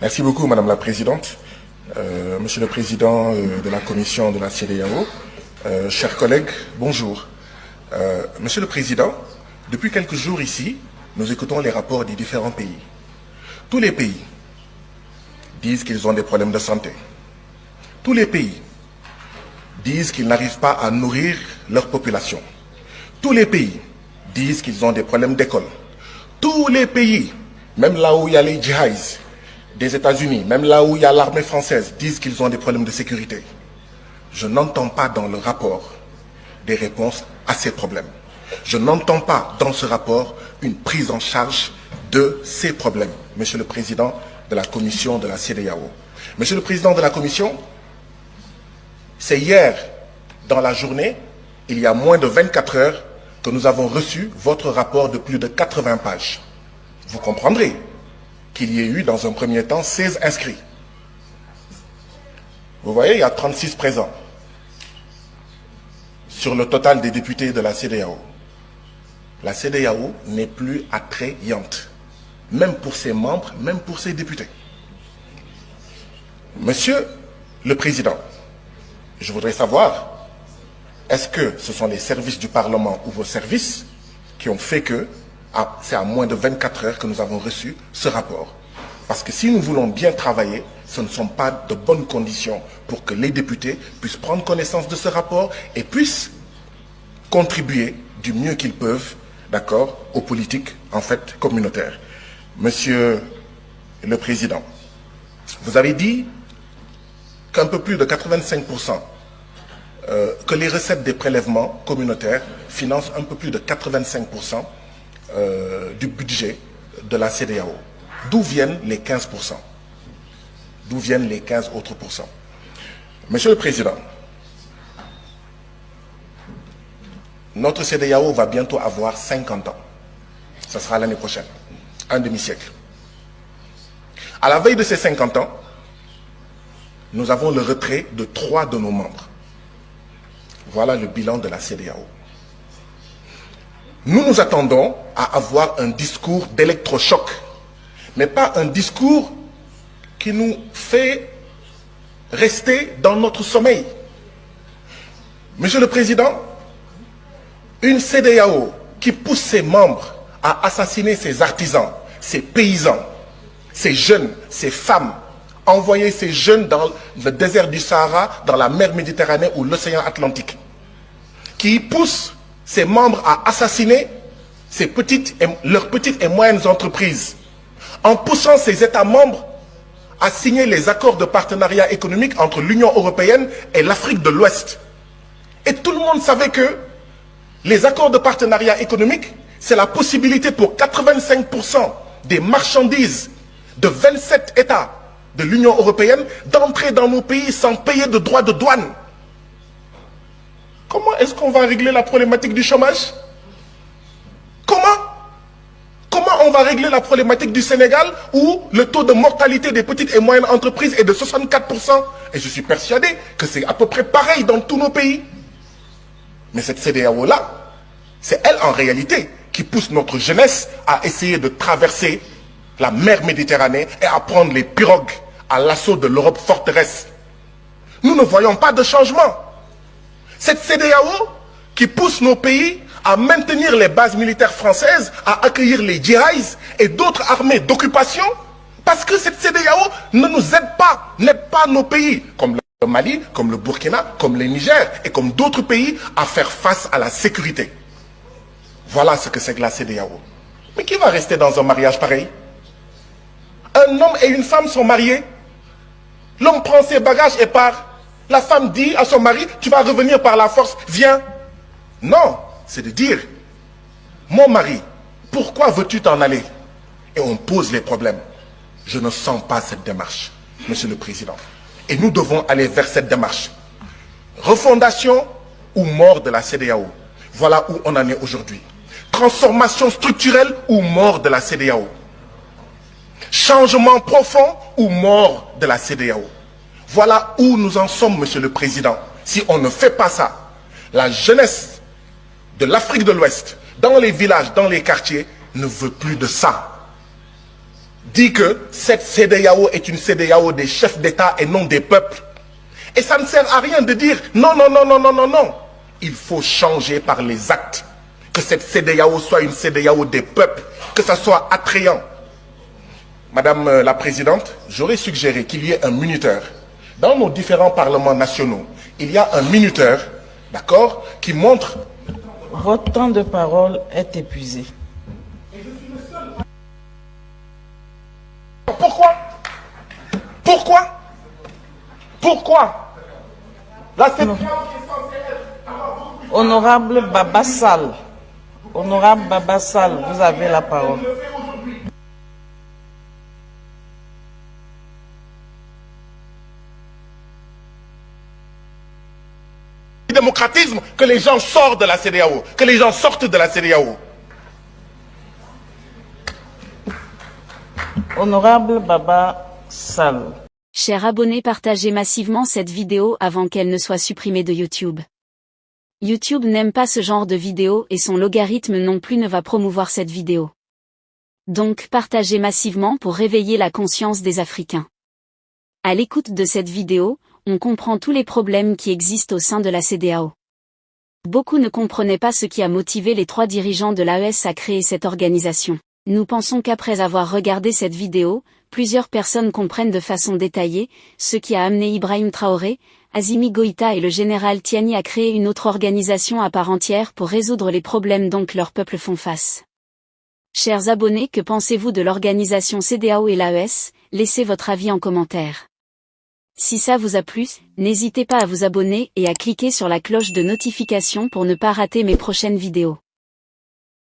Merci beaucoup, Madame la Présidente. Monsieur le Président de la Commission de la CEDEAO, chers collègues, bonjour. Monsieur le Président, depuis quelques jours ici, nous écoutons les rapports des différents pays. Tous les pays disent qu'ils ont des problèmes de santé. Tous les pays disent qu'ils n'arrivent pas à nourrir leur population. Tous les pays disent qu'ils ont des problèmes d'école. Tous les pays, même là où il y a les djihadistes des États-Unis, même là où il y a l'armée française, disent qu'ils ont des problèmes de sécurité. Je n'entends pas dans le rapport des réponses à ces problèmes. Je n'entends pas dans ce rapport une prise en charge de ces problèmes. Monsieur le Président de la Commission de la CEDEAO. Monsieur le Président de la Commission, c'est hier, dans la journée, il y a moins de 24 heures, que nous avons reçu votre rapport de plus de 80 pages. Vous comprendrez qu'il y ait eu, dans un premier temps, 16 inscrits. Vous voyez, il y a 36 présents sur le total des députés de la CEDEAO. La CEDEAO n'est plus attrayante, même pour ses membres, même pour ses députés. Monsieur le Président, je voudrais savoir, est-ce que ce sont les services du Parlement ou vos services qui ont fait que c'est à moins de 24 heures que nous avons reçu ce rapport? Parce que si nous voulons bien travailler, ce ne sont pas de bonnes conditions pour que les députés puissent prendre connaissance de ce rapport et puissent contribuer du mieux qu'ils peuvent, d'accord, aux politiques, en fait, communautaires. Monsieur le Président, vous avez dit qu'un peu plus de 85%, que les recettes des prélèvements communautaires financent un peu plus de 85% du budget de la CEDEAO. D'où viennent les 15%? D'où viennent les 15 autres pourcents? Monsieur le Président, notre CEDEAO va bientôt avoir 50 ans. Ça sera l'année prochaine, un demi-siècle. À la veille de ces 50 ans, nous avons le retrait de 3 de nos membres. Voilà le bilan de la CEDEAO. Nous nous attendons à avoir un discours d'électrochoc, mais pas un discours qui nous fait rester dans notre sommeil. Monsieur le Président, une CEDEAO qui pousse ses membres à assassiner ses artisans, ses paysans, ses jeunes, ses femmes, envoyer ces jeunes dans le désert du Sahara, dans la mer Méditerranée ou l'océan Atlantique, qui pousse ses membres à assassiner leurs petites et moyennes entreprises, en poussant ces États membres à signer les accords de partenariat économique entre l'Union européenne et l'Afrique de l'Ouest. Et tout le monde savait que les accords de partenariat économique, c'est la possibilité pour 85% des marchandises de 27 États de l'Union européenne d'entrer dans nos pays sans payer de droits de douane. Comment est-ce qu'on va régler la problématique du chômage? Comment on va régler la problématique du Sénégal où le taux de mortalité des petites et moyennes entreprises est de 64%? Et je suis persuadé que c'est à peu près pareil dans tous nos pays. Mais cette CEDEAO-là, c'est elle en réalité qui pousse notre jeunesse à essayer de traverser la mer Méditerranée et à prendre les pirogues à l'assaut de l'Europe forteresse. Nous ne voyons pas de changement. Cette CEDEAO qui pousse nos pays à maintenir les bases militaires françaises, à accueillir les djihadistes et d'autres armées d'occupation, parce que cette CEDEAO ne nous aide pas, n'aide pas nos pays, comme le Mali, comme le Burkina, comme le Niger et comme d'autres pays, à faire face à la sécurité. Voilà ce que c'est que la CEDEAO. Mais qui va rester dans un mariage pareil? Un homme et une femme sont mariés. L'homme prend ses bagages et part. La femme dit à son mari, tu vas revenir par la force, viens. Non, c'est de dire, mon mari, pourquoi veux-tu t'en aller? Et on pose les problèmes. Je ne sens pas cette démarche, Monsieur le Président. Et nous devons aller vers cette démarche. Refondation ou mort de la CEDEAO. Voilà où on en est aujourd'hui. Transformation structurelle ou mort de la CEDEAO. Changement profond ou mort de la CEDEAO. Voilà où nous en sommes, Monsieur le Président. Si on ne fait pas ça, la jeunesse de l'Afrique de l'Ouest, dans les villages, dans les quartiers, ne veut plus de ça. dit que cette CEDEAO est une CEDEAO des chefs d'État et non des peuples. Et ça ne sert à rien de dire non, non, non, non, non, non, non. Il faut changer par les actes. Que cette CEDEAO soit une CEDEAO des peuples, que ça soit attrayant. Madame la Présidente, j'aurais suggéré qu'il y ait un minuteur. Dans nos différents parlements nationaux, il y a un minuteur, d'accord, qui montre... Votre temps de parole est épuisé. Pourquoi? Pourquoi? Pourquoi? La CEDEAO qui est censée être... Honorable Baba Sall. Honorable Baba Sall, vous avez la parole. Démocratisme, que les gens sortent de la CEDEAO, que les gens sortent de la CEDEAO. Honorable Baba Sall. Chers abonnés, partagez massivement cette vidéo avant qu'elle ne soit supprimée de YouTube. YouTube n'aime pas ce genre de vidéo et son logarithme non plus ne va promouvoir cette vidéo. Donc partagez massivement pour réveiller la conscience des Africains. À l'écoute de cette vidéo, on comprend tous les problèmes qui existent au sein de la CEDEAO. Beaucoup ne comprenaient pas ce qui a motivé les 3 dirigeants de l'AES à créer cette organisation. Nous pensons qu'après avoir regardé cette vidéo, plusieurs personnes comprennent de façon détaillée ce qui a amené Ibrahim Traoré, Assimi Goïta et le général Tiani à créer une autre organisation à part entière pour résoudre les problèmes dont leurs peuples font face. Chers abonnés, que pensez-vous de l'organisation CEDEAO et l'AES? Laissez votre avis en commentaire. Si ça vous a plu, n'hésitez pas à vous abonner et à cliquer sur la cloche de notification pour ne pas rater mes prochaines vidéos.